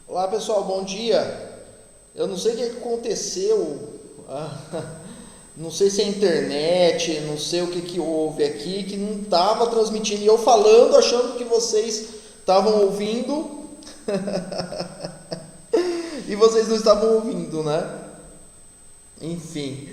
Olá pessoal, bom dia. Eu não sei o que aconteceu, não sei se é a internet, não sei o que houve aqui, que não estava transmitindo. E eu falando, achando que vocês estavam ouvindo, e vocês não estavam ouvindo, né? Enfim,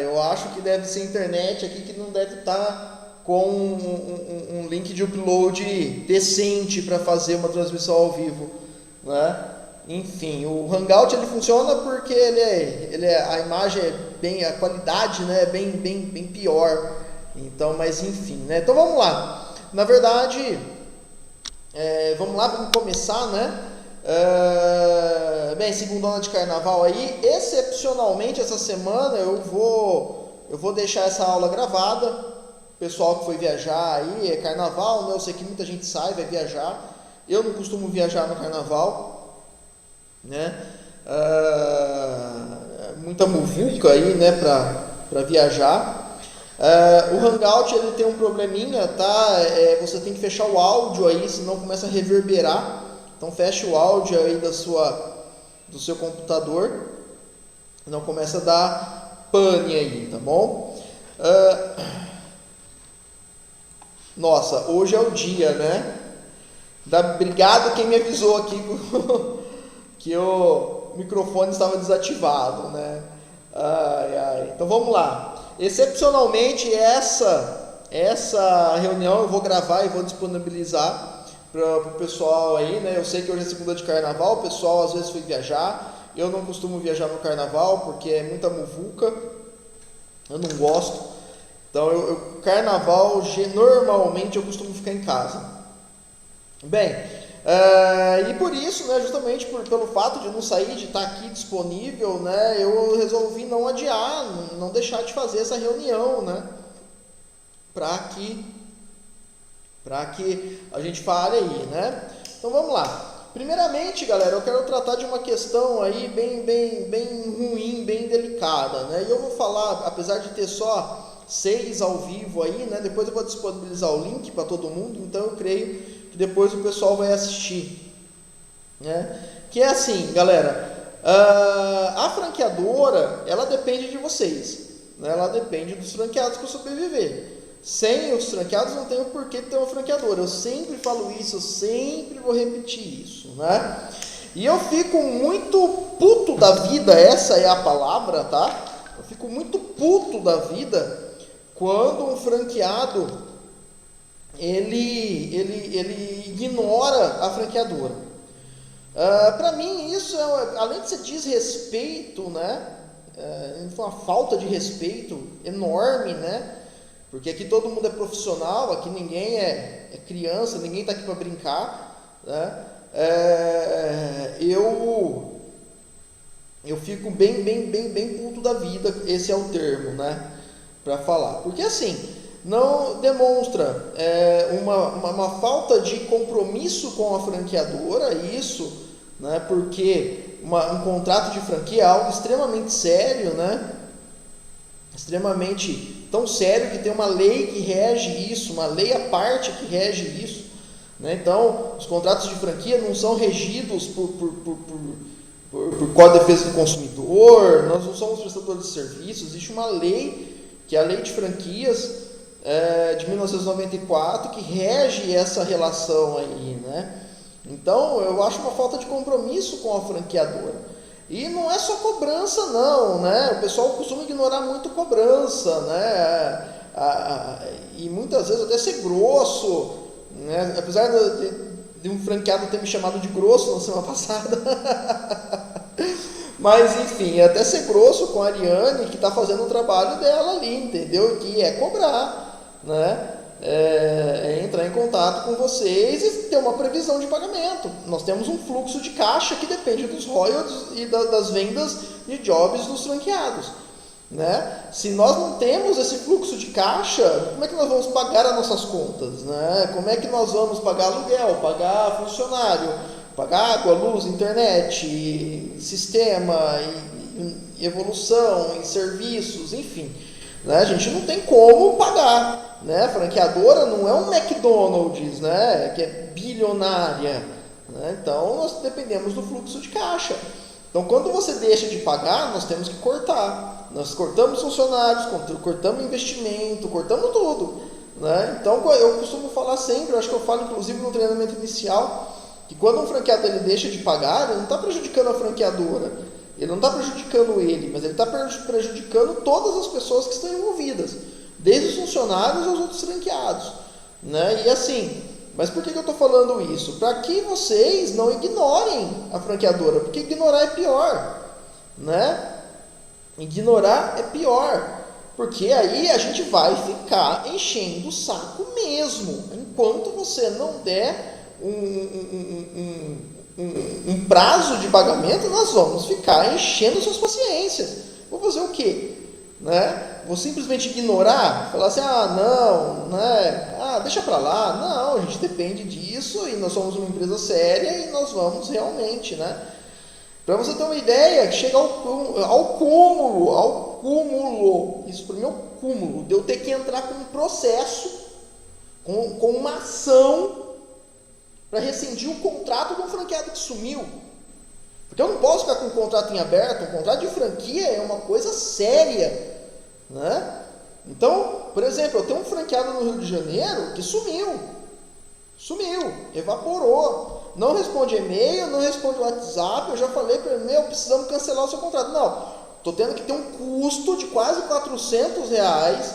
eu acho que deve ser a internet aqui que não deve estar com um link de upload decente para fazer uma transmissão ao vivo, né? Enfim, o Hangout ele funciona porque a imagem é bem, a qualidade, né, é bem pior. Então, mas enfim, né? Então vamos lá. Na verdade, vamos começar, né? Bem, segundona de carnaval aí. Excepcionalmente essa semana eu vou deixar essa aula gravada. Pessoal que foi viajar aí, é carnaval, né? Eu sei que muita gente sai, vai viajar. Eu não costumo viajar no carnaval, né? Muita muvuca aí, né? Pra viajar. O Hangout ele tem um probleminha, tá? Você tem que fechar o áudio aí, senão começa a reverberar. Então fecha o áudio aí do seu computador, não começa a dar pane aí, tá bom? Nossa, hoje é o dia, né? Obrigado quem me avisou aqui que o microfone estava desativado, né? Então vamos lá. Excepcionalmente essa reunião eu vou gravar e vou disponibilizar para o pessoal aí, né? Eu sei que hoje é segunda de carnaval, o pessoal às vezes foi viajar. Eu não costumo viajar no carnaval porque é muita muvuca, eu não gosto. Então carnaval normalmente eu costumo ficar em casa. Bem, e por isso, né, justamente pelo fato de não sair, de estar aqui disponível, né, eu resolvi não adiar, não deixar de fazer essa reunião, né, para que a gente fale aí, né? Então vamos lá. Primeiramente, galera, eu quero tratar de uma questão aí bem ruim, bem delicada, né? E eu vou falar, apesar de ter só 6 ao vivo aí, né? Depois eu vou disponibilizar o link para todo mundo, então eu creio que depois o pessoal vai assistir, né? Que é assim, galera, a franqueadora, ela depende de vocês, né? Ela depende dos franqueados para sobreviver. Sem os franqueados não tem o porquê de ter uma franqueadora. Eu sempre falo isso, eu sempre vou repetir isso, né? E eu fico muito puto da vida, essa é a palavra, tá? Eu fico muito puto da vida quando um franqueado ele ignora a franqueadora. Para mim isso além de ser desrespeito, né? Foi uma falta de respeito enorme, né? Porque aqui todo mundo é profissional, aqui ninguém é criança, ninguém está aqui para brincar, né? Eu fico bem puto da vida, esse é o termo, né? Para falar. Porque assim, não demonstra uma falta de compromisso com a franqueadora, isso, né? Porque um contrato de franquia é algo extremamente sério, né? Extremamente tão sério que tem uma lei que rege isso, uma lei à parte que rege isso, né? Então, os contratos de franquia não são regidos por Código de Defesa do Consumidor, nós não somos prestadores de serviços, existe uma lei, que é a Lei de Franquias de 1994, que rege essa relação aí, né? Então, eu acho uma falta de compromisso com a franqueadora. E não é só cobrança não, né? O pessoal costuma ignorar muito cobrança, né? E muitas vezes até ser grosso, né? Apesar de um franqueado ter me chamado de grosso na semana passada. Mas enfim, até ser grosso com a Ariane, que está fazendo o trabalho dela ali, entendeu? Que é cobrar, né? Entrar em contato com vocês e ter uma previsão de pagamento. Nós temos um fluxo de caixa que depende dos royalties e das vendas de jobs dos franqueados, né? Se nós não temos esse fluxo de caixa, como é que nós vamos pagar as nossas contas, né? Como é que nós vamos pagar aluguel, pagar funcionário, pagar água, luz, internet, sistema, evolução, em serviços, enfim, né? A gente não tem como pagar, né? A franqueadora não é um McDonald's, né? Que é bilionária, né? Então nós dependemos do fluxo de caixa. Então quando você deixa de pagar, nós temos que cortar. Nós cortamos funcionários, cortamos investimento, cortamos tudo, né? Então eu costumo falar sempre, eu acho que eu falo inclusive no treinamento inicial, que quando um franqueado ele deixa de pagar, ele não está prejudicando a franqueadora, ele não está prejudicando ele, mas ele está prejudicando todas as pessoas que estão envolvidas, desde os funcionários aos outros franqueados, né? E assim, mas por que eu estou falando isso? Para que vocês não ignorem a franqueadora, porque ignorar é pior, né? Ignorar é pior, porque aí a gente vai ficar enchendo o saco mesmo, enquanto você não der um prazo de pagamento, nós vamos ficar enchendo suas paciências. Vou fazer o quê? Né? Vou simplesmente ignorar? Falar assim, não, né? Deixa pra lá. Não, a gente depende disso e nós somos uma empresa séria e nós vamos realmente, né? Para você ter uma ideia, chega ao cúmulo, isso para mim é o cúmulo, de eu ter que entrar com um processo, com uma ação, para rescindir o contrato de um franqueado que sumiu. Porque eu não posso ficar com um contrato em aberto, um contrato de franquia é uma coisa séria, né? Então, por exemplo, eu tenho um franqueado no Rio de Janeiro que sumiu, evaporou, não responde e-mail, não responde WhatsApp, eu já falei para ele, precisamos cancelar o seu contrato. Não, estou tendo que ter um custo de quase R$400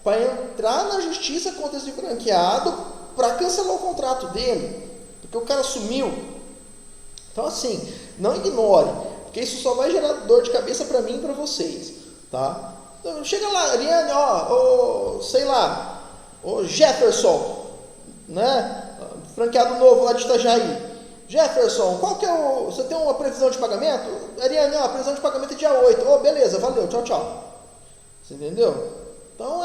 para entrar na justiça contra esse franqueado para cancelar o contrato dele, porque o cara sumiu. Então assim, não ignore, porque isso só vai gerar dor de cabeça para mim e para vocês, tá? Então, chega lá, Ariane, Jefferson, né? Franqueado novo lá de Itajaí. Jefferson, qual que é você tem uma previsão de pagamento? Ariane, a previsão de pagamento é dia 8. Beleza, valeu, tchau. Você entendeu? Então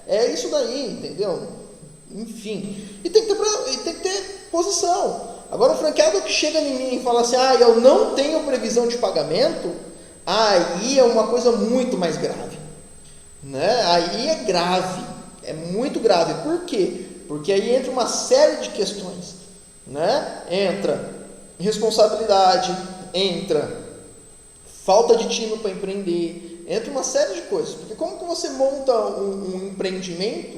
é isso daí, entendeu? Enfim, e tem que ter posição. Agora o franqueado que chega em mim e fala assim, eu não tenho previsão de pagamento, aí é uma coisa muito mais grave, né? Aí é grave, é muito grave. Por quê? Porque aí entra uma série de questões, né? Entra responsabilidade, entra falta de tino para empreender, entra uma série de coisas. Porque como que você monta um empreendimento,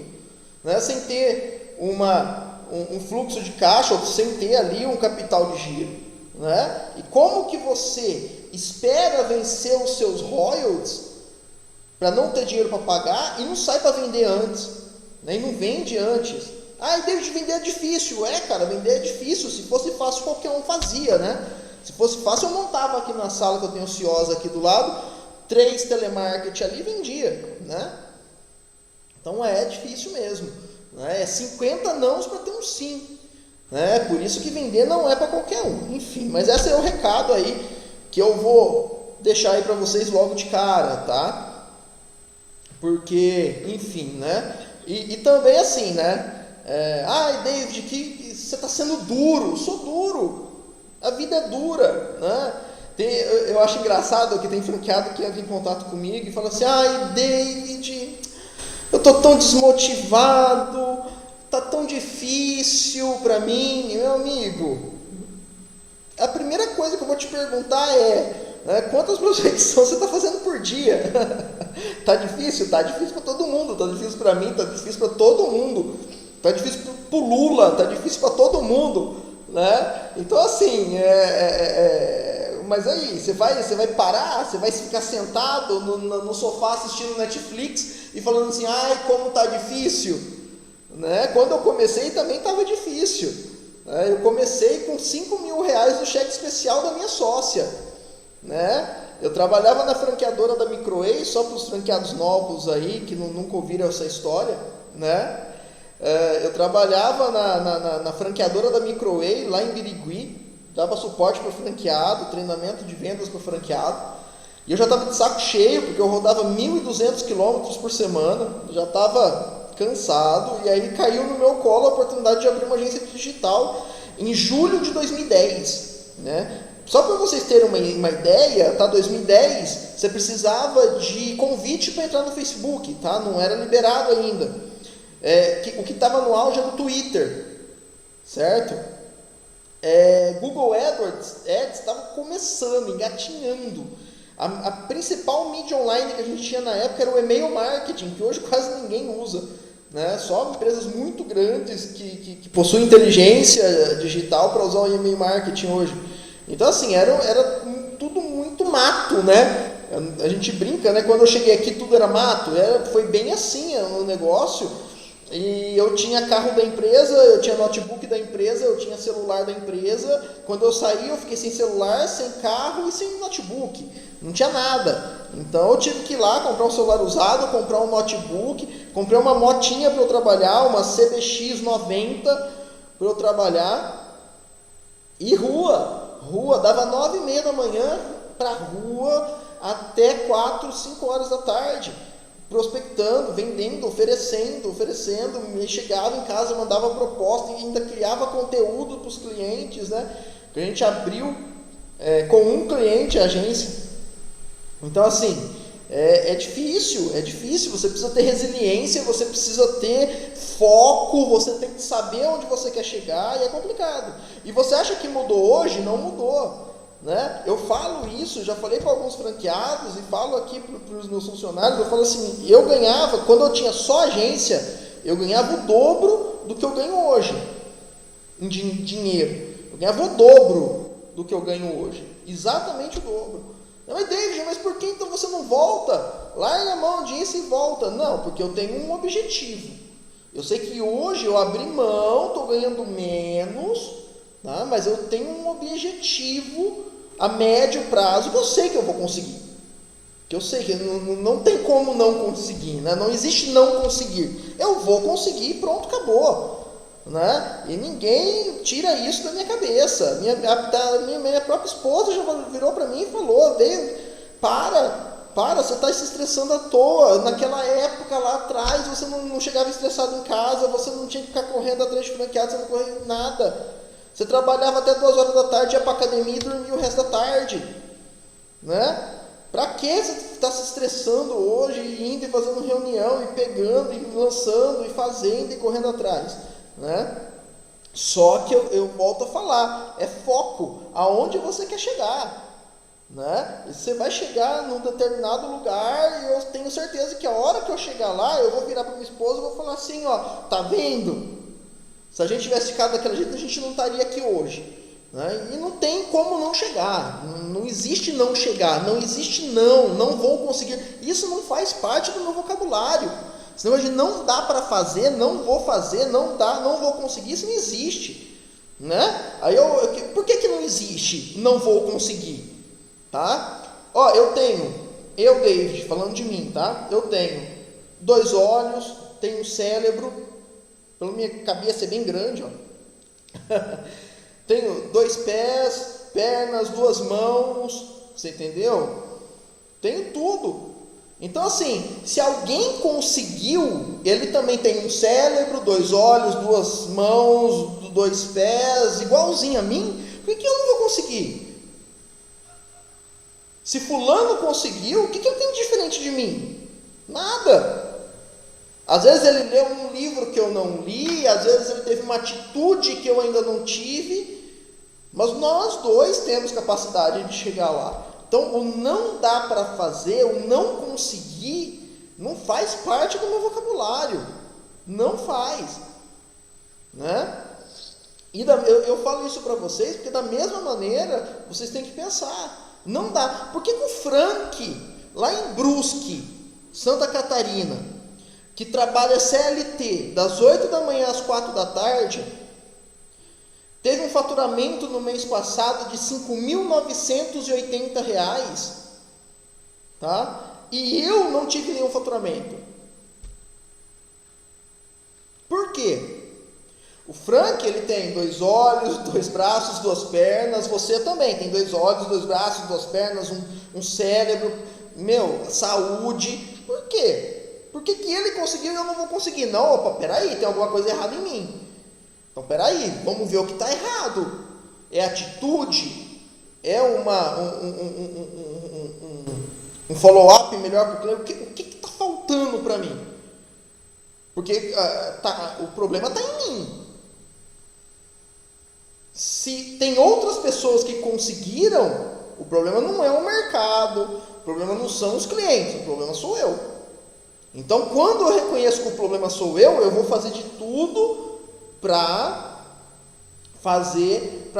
né, sem ter um fluxo de caixa, ou sem ter ali um capital de giro, né? E como que você espera vencer os seus royalties para não ter dinheiro para pagar e não sai para vender antes, né? E não vende antes. David, vender é difícil. Cara, vender é difícil. Se fosse fácil, qualquer um fazia, né? Se fosse fácil, eu montava aqui na sala que eu tenho ociosa aqui do lado, 3 telemarketing ali e vendia, né? Então é difícil mesmo, né? É 50 nãos para ter um sim, né? Por isso que vender não é para qualquer um. Enfim, mas esse é o recado aí que eu vou deixar aí para vocês logo de cara, tá? Porque, enfim, né? E também assim, né? David, que você está sendo duro. Sou duro, a vida é dura, né? Eu acho engraçado que tem franqueado que entra em contato comigo e fala assim, David, eu estou tão desmotivado, está tão difícil para mim. Meu amigo, a primeira coisa que eu vou te perguntar quantas prospecções você está fazendo por dia? Tá difícil? Tá difícil para todo mundo, tá difícil para mim, tá difícil para todo mundo. Tá difícil para o Lula, tá difícil para todo mundo, né? Então assim, mas aí, você vai parar, você vai ficar sentado no sofá assistindo Netflix e falando assim, como tá difícil, né? Quando eu comecei também estava difícil, né? Eu comecei com R$5.000 no cheque especial da minha sócia, né? Eu trabalhava na franqueadora da Microei, só para os franqueados novos aí, que nunca ouviram essa história, né? Eu trabalhava na franqueadora da Microei, lá em Birigui, dava suporte para o franqueado, treinamento de vendas para o franqueado, e eu já estava de saco cheio, porque eu rodava 1.200 quilômetros por semana, já estava cansado, e aí caiu no meu colo a oportunidade de abrir uma agência digital em julho de 2010, né? Só para vocês terem uma ideia, tá? 2010, você precisava de convite para entrar no Facebook, tá? Não era liberado ainda. O que estava no auge era o Twitter, certo? Google Ads estava começando, engatinhando. A principal mídia online que a gente tinha na época era o e-mail marketing, que hoje quase ninguém usa, né? Só empresas muito grandes que possuem inteligência digital para usar o e-mail marketing hoje. Então, assim, era tudo muito mato, né? A gente brinca, né? Quando eu cheguei aqui tudo era mato. Foi bem assim o negócio. E eu tinha carro da empresa, eu tinha notebook da empresa, eu tinha celular da empresa. Quando eu saí, eu fiquei sem celular, sem carro e sem notebook. Não tinha nada. Então eu tive que ir lá comprar um celular usado, comprar um notebook, comprei uma motinha para eu trabalhar, uma CBX 90 para eu trabalhar. E rua, dava 9h30 da manhã para rua até 4, 5 horas da tarde. Prospectando, vendendo, oferecendo, me chegava em casa, mandava proposta e ainda criava conteúdo para os clientes, né? Que a gente abriu com um cliente a agência. Então, assim, é difícil, você precisa ter resiliência, você precisa ter foco, você tem que saber onde você quer chegar e é complicado. E você acha que mudou hoje? Não mudou. Né? Eu falo isso, já falei para alguns franqueados e falo aqui para os meus funcionários, eu falo assim, eu ganhava, quando eu tinha só agência, eu ganhava o dobro do que eu ganho hoje, em dinheiro. Eu ganhava o dobro do que eu ganho hoje, exatamente o dobro. Mas David, mas por que então você não volta? Larga a mão disso e volta. Não, porque eu tenho um objetivo. Eu sei que hoje eu abri mão, estou ganhando menos, tá? Mas eu tenho um objetivo a médio prazo que eu sei que eu vou conseguir. Que eu sei que não tem como não conseguir, né? Não existe não conseguir. Eu vou conseguir e pronto, acabou. Né? E ninguém tira isso da minha cabeça. Minha própria esposa já virou para mim e falou, para, você está se estressando à toa. Naquela época lá atrás você não chegava estressado em casa, você não tinha que ficar correndo atrás de franqueados, você não corria nada. Você trabalhava até 2 horas da tarde, ia para a academia e dormia o resto da tarde. Né? Para que você está se estressando hoje, indo e fazendo reunião, e pegando, e lançando, e fazendo, e correndo atrás? Né? Só que eu volto a falar, é foco, aonde você quer chegar. Né? E você vai chegar num determinado lugar, e eu tenho certeza que a hora que eu chegar lá, eu vou virar para minha esposa e vou falar assim, ó, tá vendo? Se a gente tivesse ficado daquele jeito, a gente não estaria aqui hoje. Né? E não tem como não chegar. Não existe não chegar. Não existe não vou conseguir. Isso não faz parte do meu vocabulário. Senão hoje não dá para fazer, não vou fazer, não dá, não vou conseguir. Isso não existe. Né? Aí por que não existe? Não vou conseguir. Tá? Ó, eu, David, falando de mim, tá? Eu tenho 2 olhos, tenho um cérebro. Pela minha cabeça é bem grande, ó. Tenho 2 pés, pernas, 2 mãos, você entendeu? Tenho tudo. Então, assim, se alguém conseguiu, ele também tem um cérebro, 2 olhos, 2 mãos, 2 pés, igualzinho a mim, por que eu não vou conseguir? Se fulano conseguiu, o que ele tem de diferente de mim? Nada. Às vezes ele leu um livro que eu não li, às vezes ele teve uma atitude que eu ainda não tive, mas nós dois temos capacidade de chegar lá. Então, o não dá para fazer, o não conseguir, não faz parte do meu vocabulário. Não faz. Né? E eu falo isso para vocês, porque da mesma maneira, vocês têm que pensar. Não dá. Por que o Frank, lá em Brusque, Santa Catarina, que trabalha CLT, das 8 da manhã às 4 da tarde, teve um faturamento no mês passado de R$ 5.980, tá? E eu não tive nenhum faturamento. Por quê? O Frank, ele tem 2 olhos, 2 braços, 2 pernas, você também tem 2 olhos, 2 braços, 2 pernas, um cérebro, saúde. Por quê? Por que ele conseguiu e eu não vou conseguir? Não, opa, peraí, tem alguma coisa errada em mim. Então, peraí, vamos ver o que está errado. É atitude? É um follow-up melhor para o cliente? O que está faltando para mim? Porque o problema está em mim. Se tem outras pessoas que conseguiram, o problema não é o mercado, o problema não são os clientes, o problema sou eu. Então, quando eu reconheço que o problema sou eu vou fazer de tudo para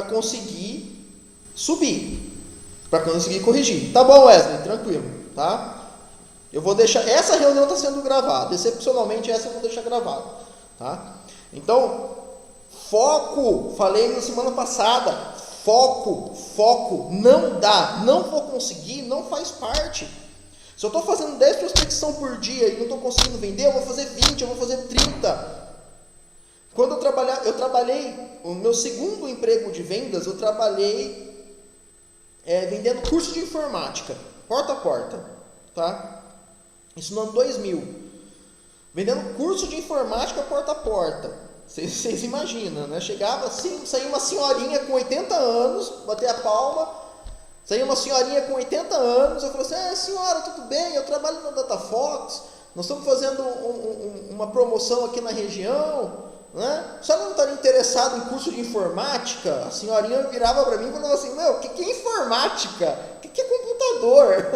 conseguir subir, para conseguir corrigir. Tá bom, Wesley, tranquilo, tá? Eu vou deixar, essa reunião está sendo gravada, excepcionalmente essa eu vou deixar gravada, tá? Então, foco, falei na semana passada, foco, não dá, não vou conseguir, não faz parte. Se eu estou fazendo 10 prospecção por dia e não estou conseguindo vender, eu vou fazer 20, eu vou fazer 30. Quando eu trabalhei, o meu segundo emprego de vendas, eu trabalhei vendendo curso de informática, porta a porta, tá? Isso no ano 2000. Vendendo curso de informática porta a porta. Vocês imaginam, né? Chegava assim, saía uma senhorinha com 80 anos, bater a palma, saía uma senhorinha com 80 anos, eu falei assim, senhora, tudo bem? Eu trabalho na DataFox, nós estamos fazendo uma promoção aqui na região, né? A senhora não estaria interessado em curso de informática? A senhorinha virava para mim e falava assim, o que é informática? O que é computador?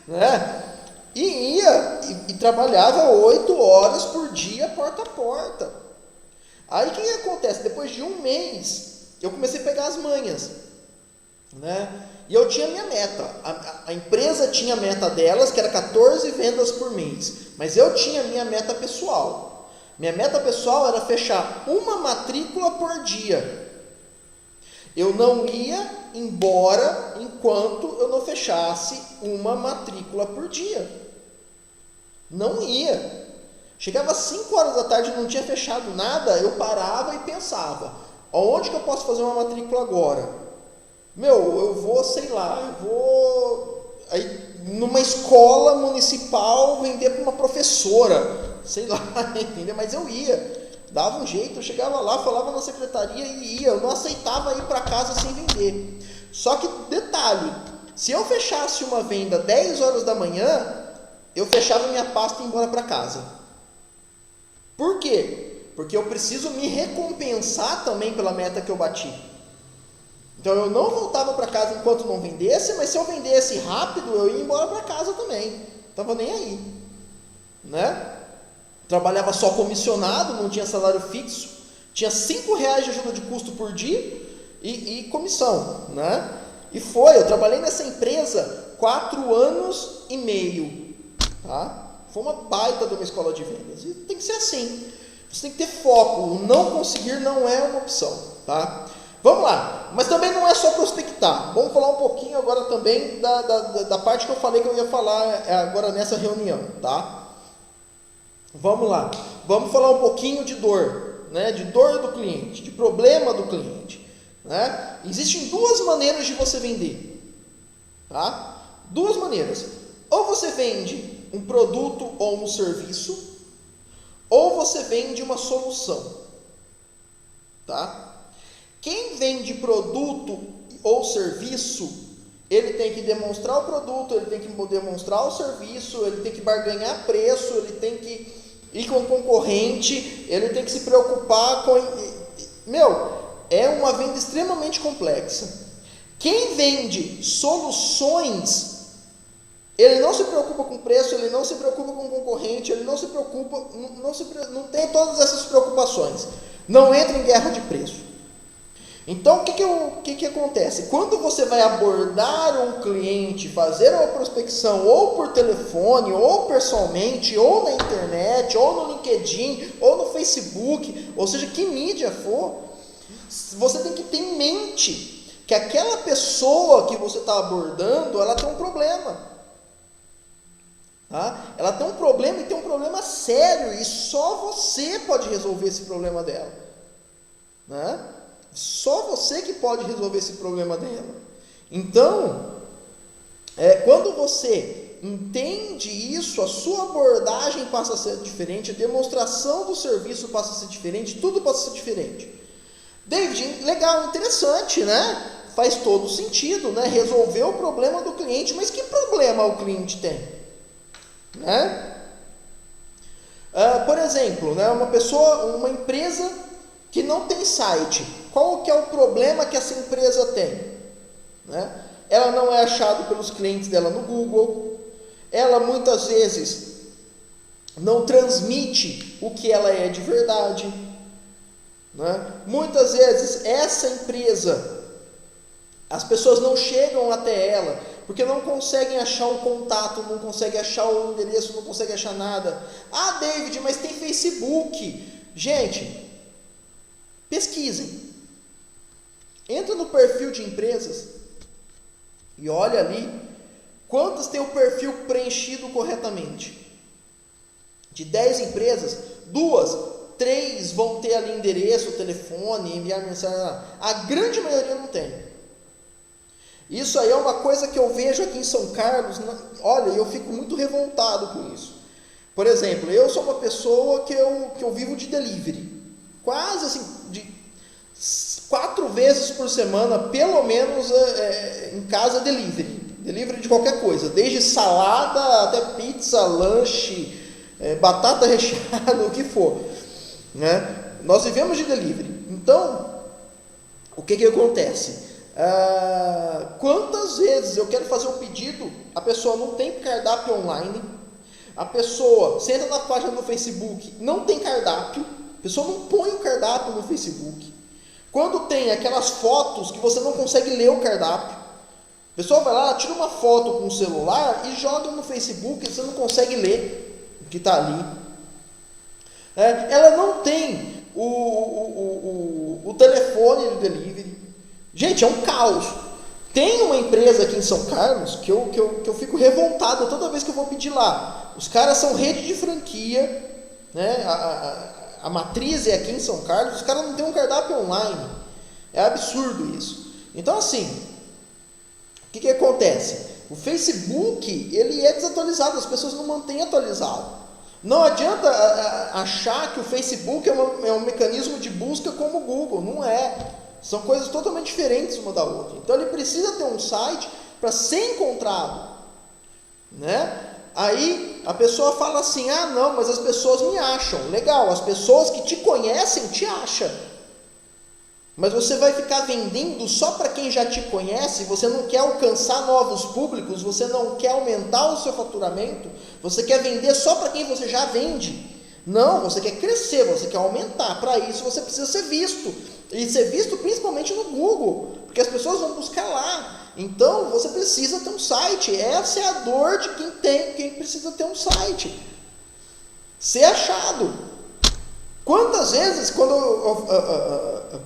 Né? E ia e trabalhava 8 horas por dia, porta a porta. Aí o que acontece? Depois de um mês, eu comecei a pegar as manhas, né? E eu tinha minha meta. A empresa tinha a meta delas, que era 14 vendas por mês. Mas eu tinha a minha meta pessoal. Minha meta pessoal era fechar uma matrícula por dia. Eu não ia embora enquanto eu não fechasse uma matrícula por dia. Não ia. Chegava às 5 horas da tarde e não tinha fechado nada, eu parava e pensava, onde que eu posso fazer uma matrícula agora? Eu vou, sei lá, aí, numa escola municipal vender para uma professora, sei lá, entendeu? Mas eu ia, dava um jeito, eu chegava lá, falava na secretaria e ia, eu não aceitava ir para casa sem vender. Só que, detalhe, se eu fechasse uma venda 10 horas da manhã, eu fechava minha pasta e ia embora para casa. Por quê? Porque eu preciso me recompensar também pela meta que eu bati. Então eu não voltava para casa enquanto não vendesse, mas se eu vendesse rápido, eu ia embora para casa também. Não estava nem aí, né? Trabalhava só comissionado, não tinha salário fixo, tinha R$5 de ajuda de custo por dia e comissão, né? E eu trabalhei nessa empresa 4 anos e meio. Tá? Foi uma baita de uma escola de vendas. E tem que ser assim. Você tem que ter foco. O não conseguir não é uma opção. Tá? Vamos lá. Mas também não é só prospectar. Vamos falar um pouquinho agora também da parte que eu falei que eu ia falar agora nessa reunião. Tá? Vamos lá. Vamos falar um pouquinho de dor. Né? De dor do cliente. De problema do cliente. Né? Existem 2 maneiras de você vender. Tá? 2 maneiras. Ou você vende um produto ou um serviço, ou você vende uma solução, tá? Quem vende produto ou serviço, ele tem que demonstrar o produto, ele tem que demonstrar o serviço, ele tem que barganhar preço, ele tem que ir com o concorrente, ele tem que se preocupar com... é uma venda extremamente complexa. Quem vende soluções, ele não se preocupa com preço, ele não se preocupa com concorrente, ele não se preocupa, não tem todas essas preocupações. Não entra em guerra de preço. Então, o que acontece? Quando você vai abordar um cliente, fazer uma prospecção ou por telefone, ou pessoalmente, ou na internet, ou no LinkedIn, ou no Facebook, ou seja, que mídia for, você tem que ter em mente que aquela pessoa que você está abordando, ela tem um problema. Tá? Ela tem um problema e tem um problema sério, e só você pode resolver esse problema dela, né? Só você que pode resolver esse problema dela. Então, quando você entende isso, a sua abordagem passa a ser diferente, a demonstração do serviço passa a ser diferente, tudo passa a ser diferente. David, legal, interessante, né? Faz todo sentido, né? Resolver o problema do cliente, mas que problema o cliente tem? Né? Por exemplo, né, uma empresa que não tem site. qual que é o problema que essa empresa tem? Né? Ela não é achada pelos clientes dela no Google, ela muitas vezes não transmite o que ela é de verdade, né? Muitas vezes essa empresa, as pessoas não chegam até ela, porque não conseguem achar um contato, não conseguem achar o endereço, não conseguem achar nada. Ah, David, mas tem Facebook. Gente, pesquisem. Entra no perfil de empresas e olha ali quantas tem o perfil preenchido corretamente. De 10 empresas, 2, 3 vão ter ali endereço, telefone, enviar mensagem. A grande maioria não tem. Isso aí é uma coisa que eu vejo aqui em São Carlos. Olha, eu fico muito revoltado com isso. Por exemplo, eu sou uma pessoa que eu vivo de delivery. Quase assim, de 4 vezes por semana, pelo menos, em casa, delivery. Delivery de qualquer coisa, desde salada até pizza, lanche, batata recheada, o que for, né? Nós vivemos de delivery. Então, o que acontece? Quantas vezes eu quero fazer um pedido, a pessoa não tem cardápio online, a pessoa, você entra na página do Facebook, não tem cardápio, a pessoa não põe o cardápio no Facebook. Quando tem aquelas fotos que você não consegue ler o cardápio, a pessoa vai lá, tira uma foto com o celular e joga no Facebook, você não consegue ler o que está ali. Ela não tem o telefone do delivery. Gente, é um caos. Tem uma empresa aqui em São Carlos que eu fico revoltado toda vez que eu vou pedir lá. Os caras são rede de franquia, né? A matriz é aqui em São Carlos, os caras não têm um cardápio online. É absurdo isso. Então, assim, o que acontece? O Facebook, ele é desatualizado, as pessoas não mantêm atualizado. Não adianta achar que o Facebook é um mecanismo de busca como o Google, não é. São coisas totalmente diferentes uma da outra. Então ele precisa ter um site para ser encontrado, né? Aí a pessoa fala assim: ah, não, mas as pessoas me acham. Legal, as pessoas que te conhecem te acham. Mas você vai ficar vendendo só para quem já te conhece? Você não quer alcançar novos públicos? Você não quer aumentar o seu faturamento? Você quer vender só para quem você já vende? Não, você quer crescer, você quer aumentar. Para isso você precisa ser visto. E ser visto principalmente no Google, porque as pessoas vão buscar lá. Então você precisa ter um site. Essa é a dor de quem precisa ter um site. Ser achado. Quantas vezes, quando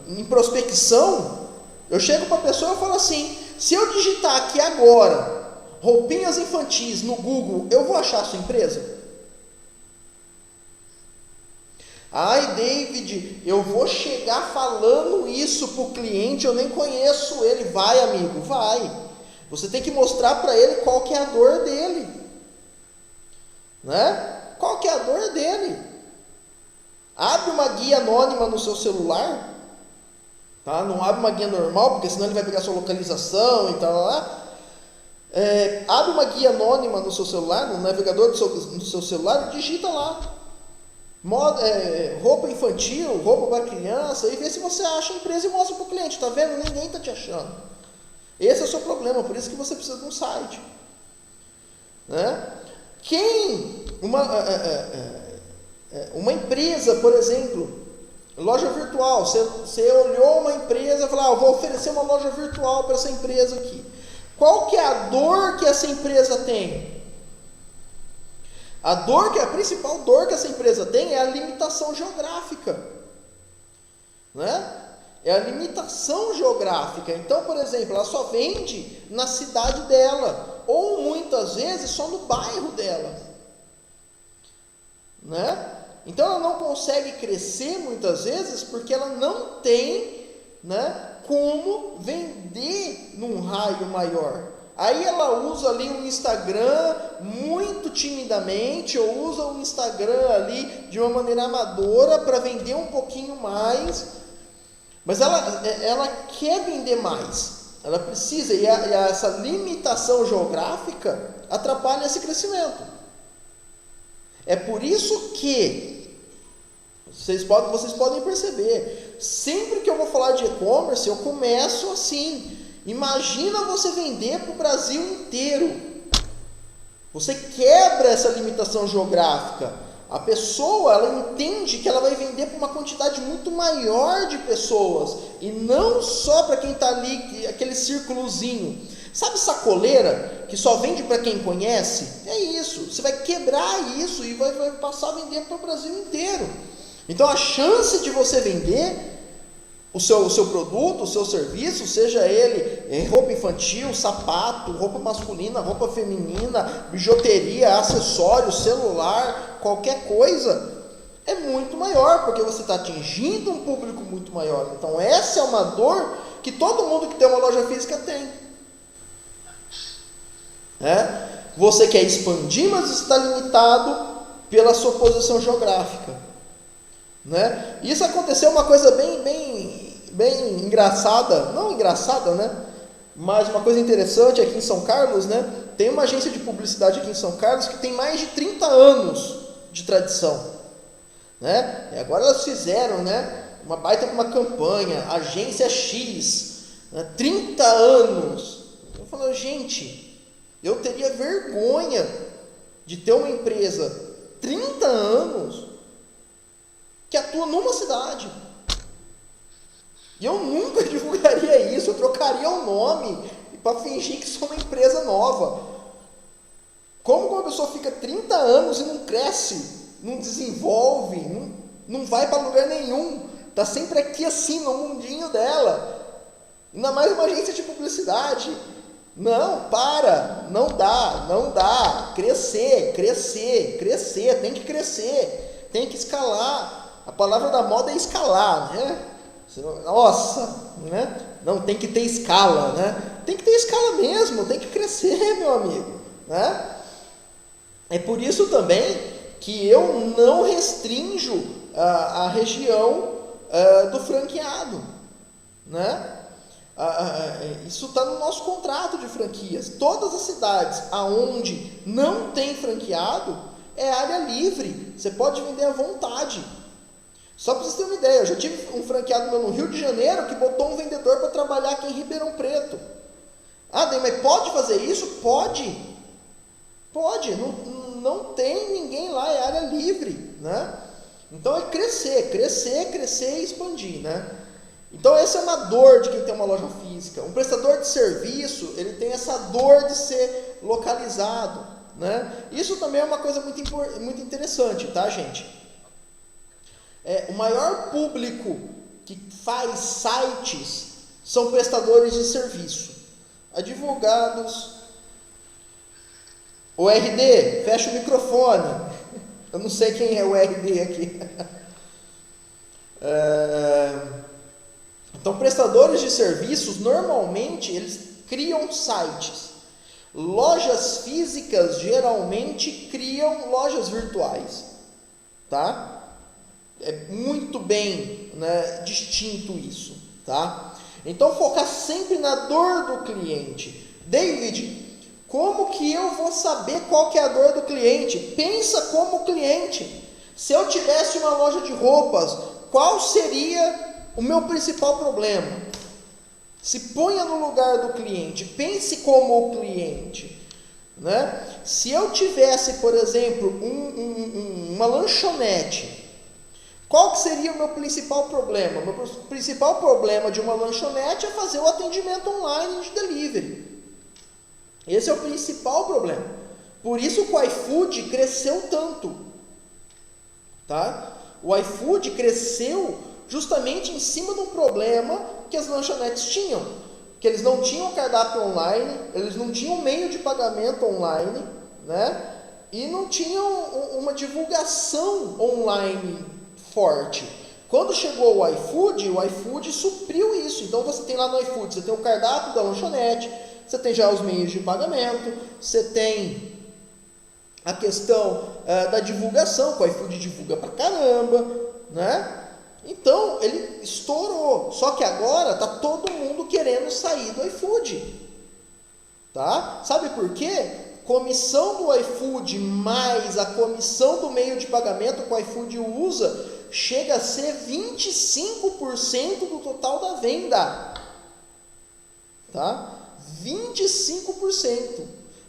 em prospecção, eu chego para a pessoa e falo assim: se eu digitar aqui agora roupinhas infantis no Google, eu vou achar a sua empresa? Ai, David, eu vou chegar falando isso para o cliente, eu nem conheço ele. Vai, amigo, vai. Você tem que mostrar para ele qual que é a dor dele, né? Qual que é a dor dele? Abre uma guia anônima no seu celular, tá? Não abre uma guia normal, porque senão ele vai pegar sua localização e tal lá. Abre uma guia anônima no seu celular, no navegador do seu celular, e digita lá roupa infantil, roupa para criança, e vê se você acha a empresa e mostra para o cliente. Tá vendo? Ninguém está te achando. Esse é o seu problema, por isso que você precisa de um site, né? Uma empresa, por exemplo, loja virtual, você olhou uma empresa e falou: vou oferecer uma loja virtual para essa empresa aqui. Qual que é a dor que essa empresa tem? A principal dor que essa empresa tem é a limitação geográfica, né? É a limitação geográfica. Então, por exemplo, ela só vende na cidade dela, ou muitas vezes só no bairro dela, né? Então ela não consegue crescer muitas vezes porque ela não tem, né, como vender num raio maior. Aí ela usa ali um Instagram muito timidamente, ou usa o Instagram ali de uma maneira amadora para vender um pouquinho mais, mas ela quer vender mais, ela precisa, e essa limitação geográfica atrapalha esse crescimento. É por isso que Vocês podem perceber, sempre que eu vou falar de e-commerce, eu começo assim. Imagina você vender para o Brasil inteiro. Você quebra essa limitação geográfica. A pessoa, ela entende que ela vai vender para uma quantidade muito maior de pessoas, e não só para quem está ali, aquele círculozinho. Sabe sacoleira, que só vende para quem conhece? É isso. Você vai quebrar isso e vai passar a vender para o Brasil inteiro. Então a chance de você vender o seu produto, o seu serviço, seja ele roupa infantil, sapato, roupa masculina, roupa feminina, bijuteria, acessório, celular, qualquer coisa, é muito maior, porque você está atingindo um público muito maior. Então essa é uma dor que todo mundo que tem uma loja física tem. Você quer expandir, mas está limitado pela sua posição geográfica. Isso aconteceu uma coisa bem engraçada, não engraçada, mas uma coisa interessante aqui em São Carlos, tem uma agência de publicidade aqui em São Carlos que tem mais de 30 anos de tradição, e agora elas fizeram, uma baita uma campanha, agência X, 30 anos, eu falo, gente, eu teria vergonha de ter uma empresa 30 anos que atua numa cidade. E eu nunca divulgaria isso, eu trocaria o nome para fingir que sou uma empresa nova. Como uma pessoa fica 30 anos e não cresce, não desenvolve, não vai para lugar nenhum, está sempre aqui assim no mundinho dela, ainda mais uma agência de publicidade. Não dá, crescer, tem que crescer, tem que escalar. A palavra da moda é escalar, Nossa, Não, tem que ter escala, Tem que ter escala mesmo, tem que crescer, meu amigo, É por isso também que eu não restringo a região do franqueado, Isso está no nosso contrato de franquias. Todas as cidades aonde não tem franqueado é área livre, você pode vender à vontade. Só para vocês terem uma ideia, eu já tive um franqueado meu no Rio de Janeiro que botou um vendedor para trabalhar aqui em Ribeirão Preto. Mas pode fazer isso? Pode, não tem ninguém lá, é área livre, Então é crescer e expandir, Então essa é uma dor de quem tem uma loja física. Um prestador de serviço, ele tem essa dor de ser localizado, Isso também é uma coisa muito interessante, tá, gente? O maior público que faz sites são prestadores de serviço, advogados. O RD, fecha o microfone. Eu não sei quem é o RD aqui. Então, prestadores de serviços, normalmente, eles criam sites. Lojas físicas, geralmente, criam lojas virtuais, tá? É muito bem distinto isso, tá? Então, focar sempre na dor do cliente. David, como que eu vou saber qual que é a dor do cliente? Pensa como cliente. Se eu tivesse uma loja de roupas, qual seria o meu principal problema? Se ponha no lugar do cliente, pense como o cliente, Se eu tivesse, por exemplo, uma lanchonete, qual que seria o meu principal problema? O meu principal problema de uma lanchonete é fazer o atendimento online de delivery. Esse é o principal problema. Por isso que o iFood cresceu tanto, tá? O iFood cresceu justamente em cima de um problema que as lanchonetes tinham, que eles não tinham cardápio online, eles não tinham meio de pagamento online, e não tinham uma divulgação online forte. Quando chegou o iFood supriu isso. Então você tem lá no iFood, você tem o cardápio da lanchonete, você tem já os meios de pagamento, você tem a questão da divulgação, que o iFood divulga pra caramba, Então ele estourou. Só que agora tá todo mundo querendo sair do iFood, tá? Sabe por quê? comissão do iFood mais a comissão do meio de pagamento que o iFood usa, chega a ser 25% do total da venda. Tá? 25%.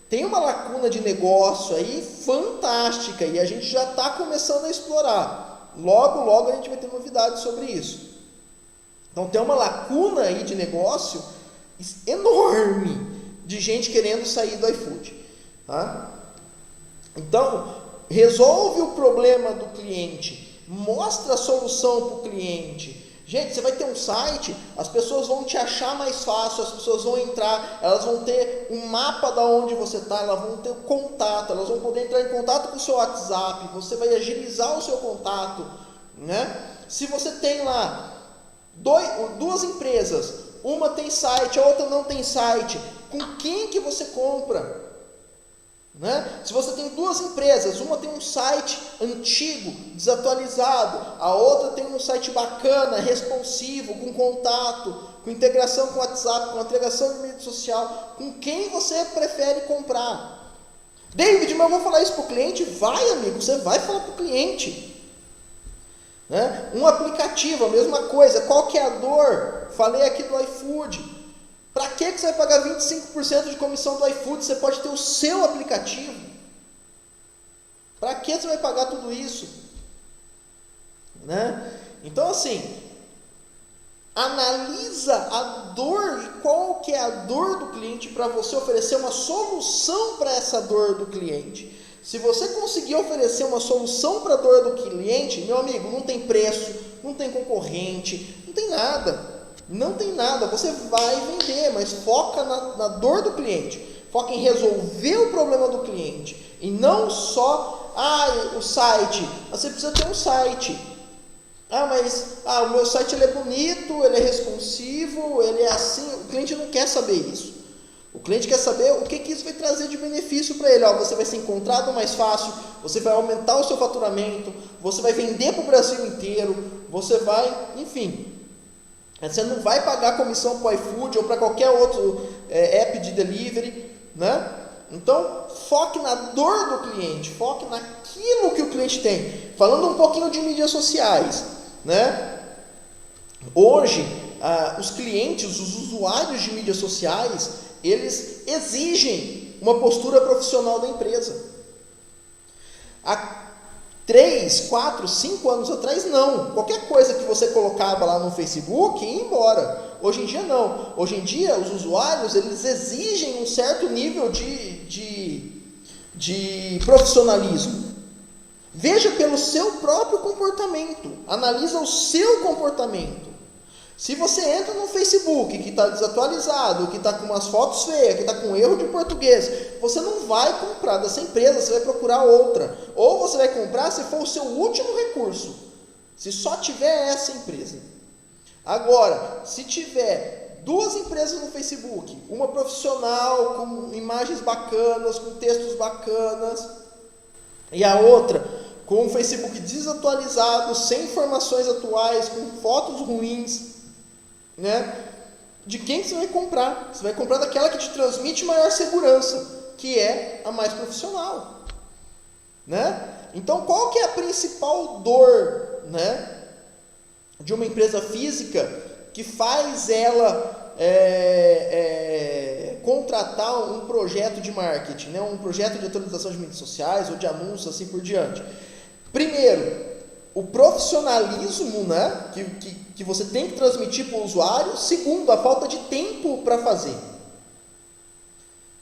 Tem uma lacuna de negócio aí fantástica e a gente já está começando a explorar. Logo, logo a gente vai ter novidades sobre isso. Então tem uma lacuna aí de negócio enorme de gente querendo sair do iFood. Tá? Então, resolve o problema do cliente, mostra a solução para o cliente. Gente, você vai ter um site, as pessoas vão te achar mais fácil, as pessoas vão entrar, elas vão ter um mapa de onde você está, elas vão ter contato, elas vão poder entrar em contato com o seu WhatsApp, você vai agilizar o seu contato, né? Se você tem lá duas empresas, uma tem site, a outra não tem site, com quem que você compra? Né? Se você tem duas empresas, uma tem um site antigo, desatualizado, a outra tem um site bacana, responsivo, com contato, com integração com o WhatsApp, com integração de mídia social, com quem você prefere comprar? David, mas eu vou falar isso para o cliente? Vai, amigo, você vai falar para o cliente. Né? Um aplicativo, a mesma coisa. Qual que é a dor? Falei aqui do iFood. Para que você vai pagar 25% de comissão do iFood? Você pode ter o seu aplicativo. Para que você vai pagar tudo isso? Né? Então assim, analisa a dor e qual que é a dor do cliente para você oferecer uma solução para essa dor do cliente. Se você conseguir oferecer uma solução para a dor do cliente, meu amigo, não tem preço, não tem concorrente, não tem nada. Não tem nada, você vai vender, mas foca na dor do cliente, foca em resolver o problema do cliente, e não só, o site, você precisa ter um site, o meu site ele é bonito, ele é responsivo, ele é assim, o cliente não quer saber isso, o cliente quer saber o que isso vai trazer de benefício para ele, você vai ser encontrado mais fácil, você vai aumentar o seu faturamento, você vai vender para o Brasil inteiro, você vai, enfim... Você não vai pagar comissão para o iFood ou para qualquer outro app de delivery, né? Então, foque na dor do cliente, foque naquilo que o cliente tem. Falando um pouquinho de mídias sociais, né? Hoje, os clientes, os usuários de mídias sociais, eles exigem uma postura profissional da empresa. Há 3, 4, 5 anos atrás, não. Qualquer coisa que você colocava lá no Facebook, ia embora. Hoje em dia, não. Hoje em dia, os usuários, eles exigem um certo nível de profissionalismo. Veja pelo seu próprio comportamento. Analisa o seu comportamento. Se você entra no Facebook, que está desatualizado, que está com umas fotos feias, que está com erro de português, você não vai comprar dessa empresa, você vai procurar outra. Ou você vai comprar se for o seu último recurso, se só tiver essa empresa. Agora, se tiver duas empresas no Facebook, uma profissional, com imagens bacanas, com textos bacanas, e a outra com um Facebook desatualizado, sem informações atuais, com fotos ruins, né? De quem você vai comprar? Você vai comprar daquela que te transmite maior segurança, que é a mais profissional, né? Então, qual que é a principal dor, né, de uma empresa física que faz ela contratar um projeto de marketing, né, um projeto de atualização de mídias sociais ou de anúncios, assim por diante? Primeiro, o profissionalismo, né, que você tem que transmitir para o usuário. Segundo, a falta de tempo para fazer,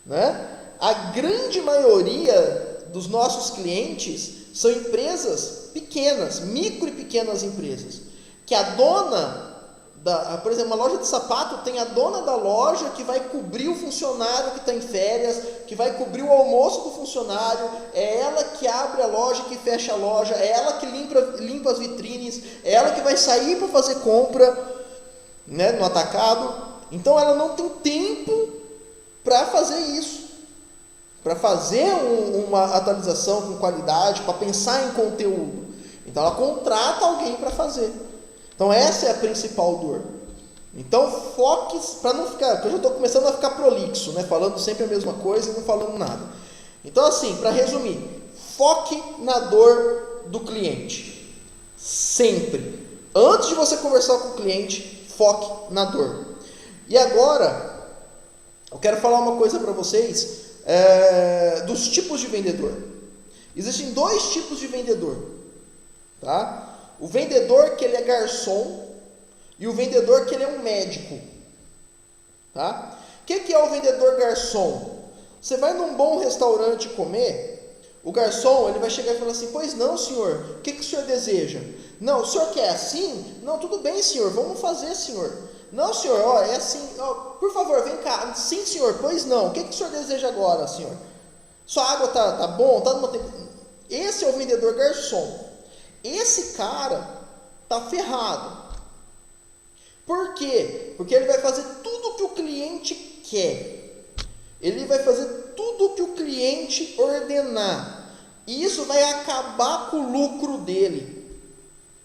né? A grande maioria dos nossos clientes são empresas pequenas, micro e pequenas empresas, que a dona, por exemplo, uma loja de sapato tem a dona da loja que vai cobrir o funcionário que está em férias, que vai cobrir o almoço do funcionário, é ela que abre a loja, que fecha a loja, é ela que limpa as vitrines, é ela que vai sair para fazer compra, né, no atacado. Então ela não tem tempo para fazer isso, para fazer uma atualização com qualidade, para pensar em conteúdo. Então ela contrata alguém para fazer. Então essa é a principal dor. Então foque, para não ficar, porque eu já estou começando a ficar prolixo, né? Falando sempre a mesma coisa e não falando nada. Então assim, para resumir, foque na dor do cliente. Sempre. Antes de você conversar com o cliente, foque na dor. E agora, eu quero falar uma coisa para vocês dos tipos de vendedor. Existem 2 tipos de vendedor, tá? O vendedor que ele é garçom e o vendedor que ele é um médico, tá? O que é o vendedor garçom? Você vai num bom restaurante comer, o garçom ele vai chegar e falar assim: pois não, senhor, o que o senhor deseja? Não, o senhor quer assim? Não, tudo bem, senhor, vamos fazer, senhor. Não, senhor, ó, é assim, ó, por favor, vem cá. Sim, senhor, pois não, o que o senhor deseja agora, senhor? Sua água tá bom? Tá numa... Esse é o vendedor garçom. Esse cara tá ferrado. Por quê? Porque ele vai fazer tudo o que o cliente quer. Ele vai fazer tudo o que o cliente ordenar. E isso vai acabar com o lucro dele.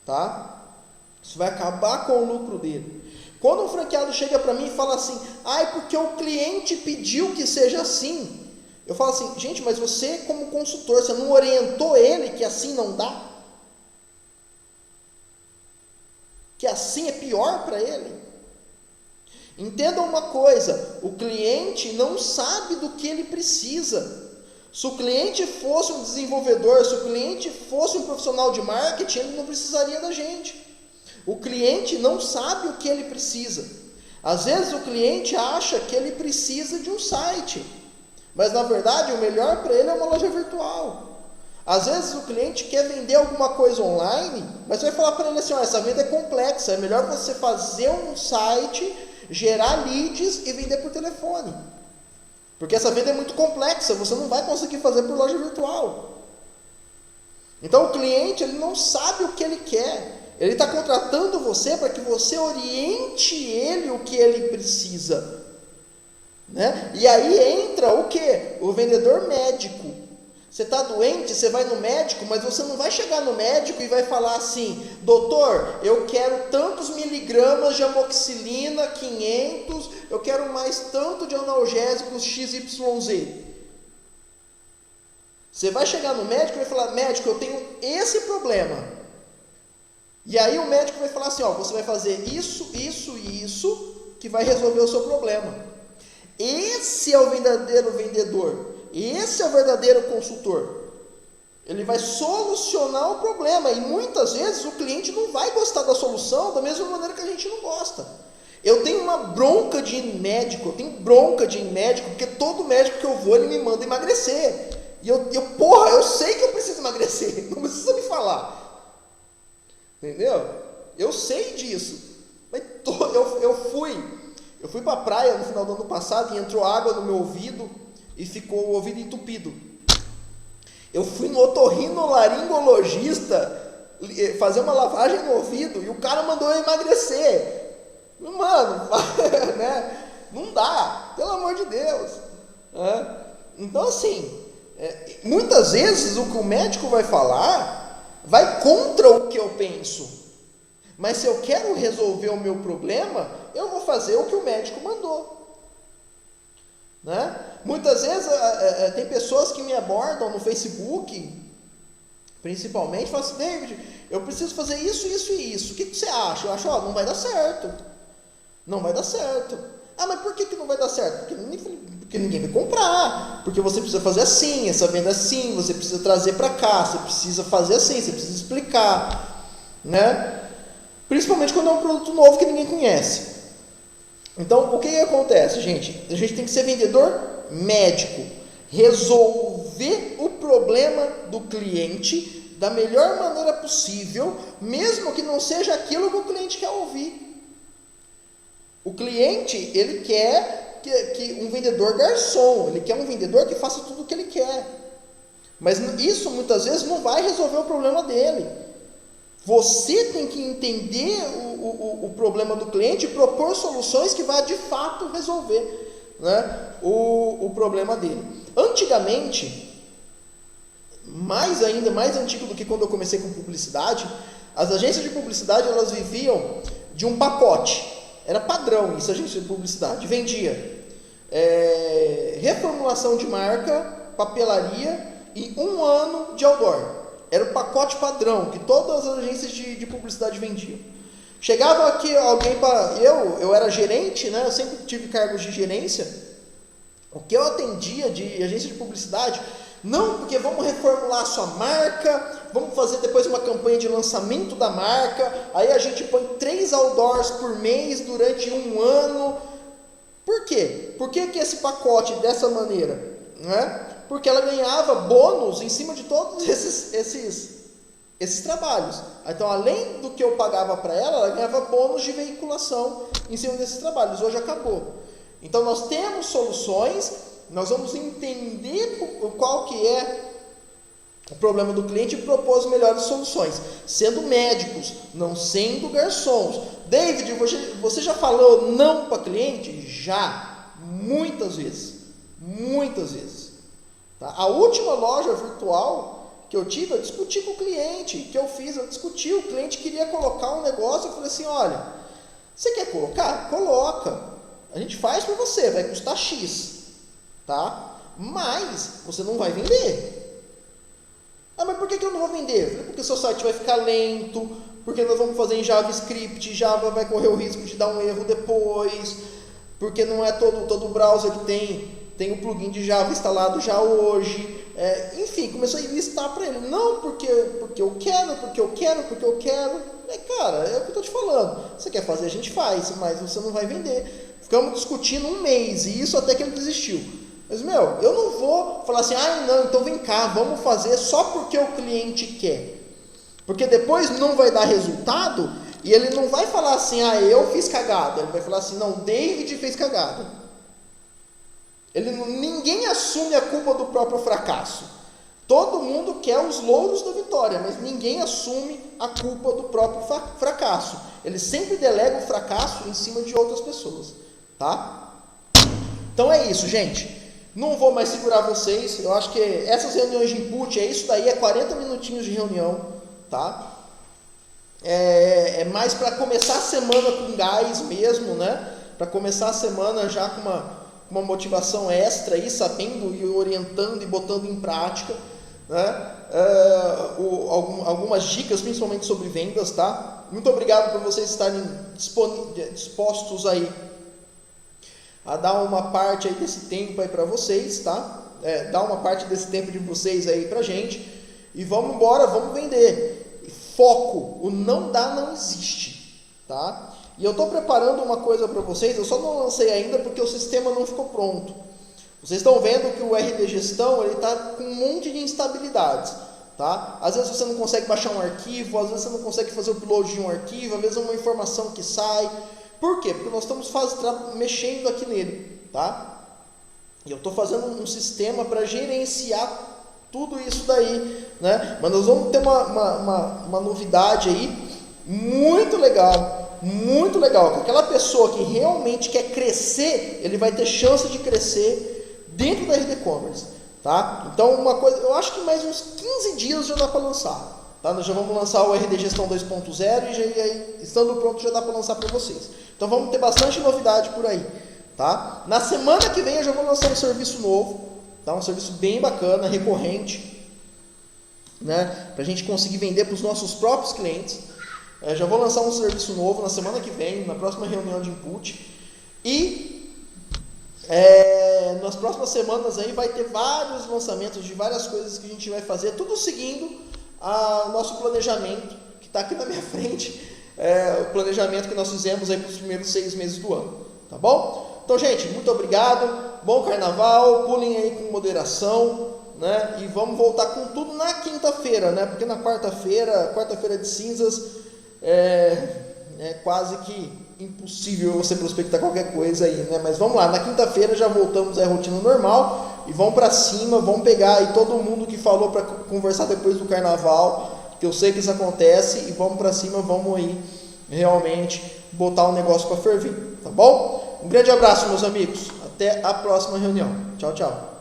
Tá? Isso vai acabar com o lucro dele. Quando um franqueado chega para mim e fala assim: ai, porque o cliente pediu que seja assim. Eu falo assim: gente, mas você como consultor, você não orientou ele que assim não dá? Que assim é pior para ele? Entenda uma coisa, o cliente não sabe do que ele precisa. Se o cliente fosse um desenvolvedor, se o cliente fosse um profissional de marketing, ele não precisaria da gente. O cliente não sabe o que ele precisa. Às vezes o cliente acha que ele precisa de um site, mas na verdade o melhor para ele é uma loja virtual. Às vezes o cliente quer vender alguma coisa online, mas você vai falar para ele assim: ó, essa venda é complexa, é melhor você fazer um site, gerar leads e vender por telefone. Porque essa venda é muito complexa, você não vai conseguir fazer por loja virtual. Então o cliente ele não sabe o que ele quer. Ele está contratando você para que você oriente ele o que ele precisa. Né? E aí entra o quê? O vendedor médico. Você está doente, você vai no médico, mas você não vai chegar no médico e vai falar assim: doutor, eu quero tantos miligramas de amoxicilina, 500, eu quero mais tanto de analgésicos XYZ. Você vai chegar no médico e vai falar: médico, eu tenho esse problema. E aí o médico vai falar assim: ó, você vai fazer isso, isso e isso, que vai resolver o seu problema. Esse é o verdadeiro vendedor. Esse é o verdadeiro consultor. Ele vai solucionar o problema. E muitas vezes o cliente não vai gostar da solução da mesma maneira que a gente não gosta. Eu tenho uma bronca de ir em médico. Porque todo médico que eu vou, ele me manda emagrecer. E eu sei que eu preciso emagrecer. Não precisa me falar. Entendeu? Eu sei disso. Mas eu fui para a praia no final do ano passado e entrou água no meu ouvido e ficou o ouvido entupido. Eu fui no otorrinolaringologista fazer uma lavagem no ouvido e o cara mandou eu emagrecer. Mano, né? Não dá, pelo amor de Deus. Então assim, muitas vezes o que o médico vai falar vai contra o que eu penso. Mas se eu quero resolver o meu problema, eu vou fazer o que o médico mandou. Né? Muitas vezes tem pessoas que me abordam no Facebook, principalmente, falam assim: David, eu preciso fazer isso, isso e isso, o que você acha? Eu acho: não vai dar certo. Não vai dar certo. Ah, mas por que não vai dar certo? Porque ninguém vai comprar, porque você precisa fazer assim, essa venda assim, você precisa trazer para cá, você precisa fazer assim, você precisa explicar, né? Principalmente quando é um produto novo que ninguém conhece. Então, o que acontece, gente? A gente tem que ser vendedor médico, resolver o problema do cliente da melhor maneira possível, mesmo que não seja aquilo que o cliente quer ouvir. O cliente, ele quer que um vendedor garçom, ele quer um vendedor que faça tudo o que ele quer. Mas isso muitas vezes não vai resolver o problema dele. Você tem que entender o problema do cliente e propor soluções que vá de fato resolver, né, o problema dele. Antigamente, mais antigo do que quando eu comecei com publicidade, as agências de publicidade elas viviam de um pacote. Era padrão isso, agência de publicidade. Vendia reformulação de marca papelaria e 1 ano de outdoor. Era o pacote padrão que todas as agências de publicidade vendiam. Chegava aqui alguém para... Eu era gerente, né? Eu sempre tive cargos de gerência. O que eu atendia de agência de publicidade... Não, porque vamos reformular a sua marca, vamos fazer depois uma campanha de lançamento da marca, aí a gente põe 3 outdoors por mês durante 1 ano. Por quê? Por que esse pacote dessa maneira? Né? Porque ela ganhava bônus em cima de todos esses trabalhos. Então, além do que eu pagava para ela ganhava bônus de veiculação em cima desses trabalhos. Hoje acabou. Então, nós temos soluções... Nós vamos entender qual que é o problema do cliente e propor as melhores soluções, sendo médicos, não sendo garçons. David, você já falou não para cliente? Já, muitas vezes, tá? A última loja virtual que eu tive, eu discuti com o cliente, o cliente queria colocar um negócio, eu falei assim, olha, você quer colocar? Coloca, a gente faz para você, vai custar X. Tá? Mas você não vai vender. Mas por que eu não vou vender? Porque seu site vai ficar lento, porque nós vamos fazer em JavaScript, Java vai correr o risco de dar um erro depois, porque não é todo browser que tem o plugin de Java instalado já hoje. Enfim, começou a listar para ele. Não, porque eu quero. Cara, é o que eu estou te falando. Você quer fazer, a gente faz, mas você não vai vender. Ficamos discutindo 1 mês, e isso até que ele desistiu. Mas, eu não vou falar assim, não, então vem cá, vamos fazer só porque o cliente quer. Porque depois não vai dar resultado, e ele não vai falar assim, eu fiz cagada. Ele vai falar assim, não, David fez cagada. Ninguém assume a culpa do próprio fracasso. Todo mundo quer os louros da vitória, mas ninguém assume a culpa do próprio fracasso. Ele sempre delega o fracasso em cima de outras pessoas, tá? Então é isso, gente. Não vou mais segurar vocês. Eu acho que essas reuniões de input, isso daí, é 40 minutinhos de reunião, tá? É mais para começar a semana com gás mesmo, né? Para começar a semana já com uma motivação extra aí, sabendo e orientando e botando em prática, né? Algumas dicas, principalmente sobre vendas, tá? Muito obrigado por vocês estarem dispostos aí a dar uma parte aí desse tempo aí para vocês, tá? Dar uma parte desse tempo de vocês aí pra gente, e vamos embora, vamos vender. Foco, o não dá não existe, tá? E eu tô preparando uma coisa para vocês, eu só não lancei ainda porque o sistema não ficou pronto. Vocês estão vendo que o RD Gestão, ele tá com um monte de instabilidades, tá? Às vezes você não consegue baixar um arquivo, às vezes você não consegue fazer o upload de um arquivo, às vezes é uma informação que sai. Por quê? Porque nós estamos mexendo aqui nele, tá? E eu estou fazendo um sistema para gerenciar tudo isso daí, né? Mas nós vamos ter uma novidade aí muito legal, que aquela pessoa que realmente quer crescer, ele vai ter chance de crescer dentro da RD Commerce, tá? Então, uma coisa, eu acho que mais uns 15 dias já dá para lançar. Tá? Nós já vamos lançar o RD Gestão 2.0 e estando pronto já dá para lançar para vocês. Então vamos ter bastante novidade por aí. Tá? Na semana que vem eu já vou lançar um serviço novo, tá? Um serviço bem bacana, recorrente, né? Para a gente conseguir vender para os nossos próprios clientes. Já vou lançar um serviço novo na semana que vem, na próxima reunião de input. E nas próximas semanas aí vai ter vários lançamentos de várias coisas que a gente vai fazer, tudo seguindo o nosso planejamento, que está aqui na minha frente, o planejamento que nós fizemos aí para os primeiros 6 meses do ano, tá bom? Então, gente, muito obrigado, bom carnaval, pulem aí com moderação, né? E vamos voltar com tudo na quinta-feira, né? Porque na quarta-feira de cinzas, é quase que impossível você prospectar qualquer coisa aí, né? Mas vamos lá, na quinta-feira já voltamos à rotina normal e vamos para cima, vamos pegar aí todo mundo que falou para conversar depois do carnaval, que eu sei que isso acontece, e vamos para cima, vamos aí realmente botar o negócio para ferver, tá bom? Um grande abraço, meus amigos, até a próxima reunião. Tchau, tchau.